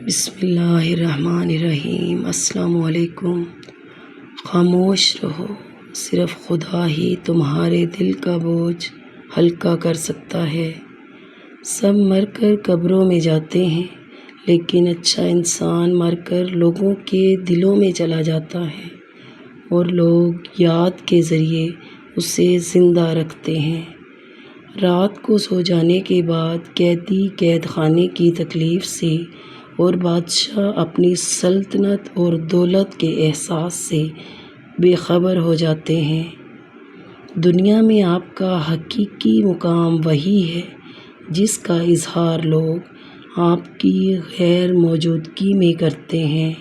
بسم اللہ الرحمن الرحیم۔ السلام علیکم۔ خاموش رہو، صرف خدا ہی تمہارے دل کا بوجھ ہلکا کر سکتا ہے۔ سب مر کر قبروں میں جاتے ہیں، لیکن اچھا انسان مر کر لوگوں کے دلوں میں چلا جاتا ہے اور لوگ یاد کے ذریعے اسے زندہ رکھتے ہیں۔ رات کو سو جانے کے بعد قیدی قید خانے کی تکلیف سے اور بادشاہ اپنی سلطنت اور دولت کے احساس سے بے خبر ہو جاتے ہیں۔ دنیا میں آپ کا حقیقی مقام وہی ہے جس کا اظہار لوگ آپ کی غیر موجودگی میں کرتے ہیں۔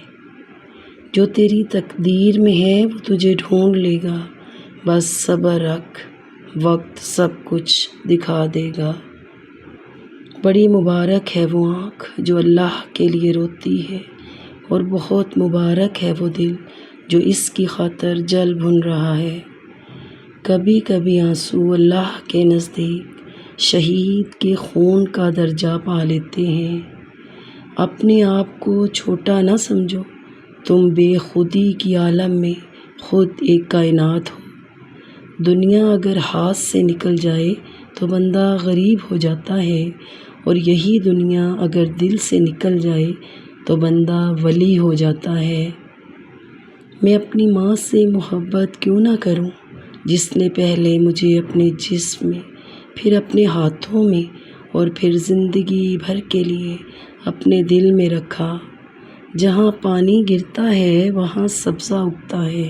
جو تیری تقدیر میں ہے وہ تجھے ڈھونڈ لے گا، بس صبر رکھ، وقت سب کچھ دکھا دے گا۔ بڑی مبارک ہے وہ آنکھ جو اللہ کے لیے روتی ہے، اور بہت مبارک ہے وہ دل جو اس کی خاطر جل بھن رہا ہے۔ کبھی کبھی آنسو اللہ کے نزدیک شہید کے خون کا درجہ پا لیتے ہیں۔ اپنے آپ کو چھوٹا نہ سمجھو، تم بے خودی کی عالم میں خود ایک کائنات ہو۔ دنیا اگر ہاتھ سے نکل جائے تو بندہ غریب ہو جاتا ہے، اور یہی دنیا اگر دل سے نکل جائے تو بندہ ولی ہو جاتا ہے۔ میں اپنی ماں سے محبت کیوں نہ کروں جس نے پہلے مجھے اپنے جسم میں، پھر اپنے ہاتھوں میں اور پھر زندگی بھر کے لیے اپنے دل میں رکھا۔ جہاں پانی گرتا ہے وہاں سبزہ اگتا ہے،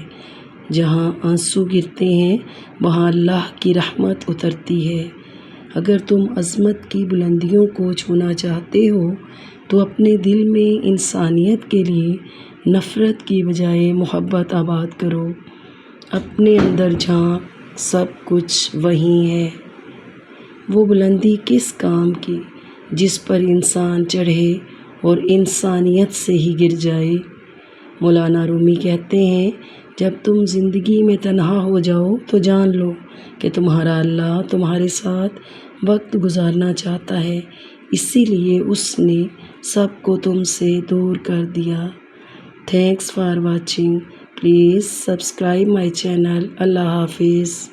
جہاں آنسو گرتے ہیں وہاں اللہ کی رحمت اترتی ہے۔ اگر تم عظمت کی بلندیوں کو چھونا چاہتے ہو تو اپنے دل میں انسانیت کے لیے نفرت کی بجائے محبت آباد کرو۔ اپنے اندر جھانک، سب کچھ وہیں ہے۔ وہ بلندی کس کام کی جس پر انسان چڑھے اور انسانیت سے ہی گر جائے۔ مولانا رومی کہتے ہیں، جب تم زندگی میں تنہا ہو جاؤ تو جان لو کہ تمہارا اللہ تمہارے ساتھ وقت گزارنا چاہتا ہے، اسی لیے اس نے سب کو تم سے دور کر دیا۔ Thanks for watching, please subscribe my channel. اللہ حافظ۔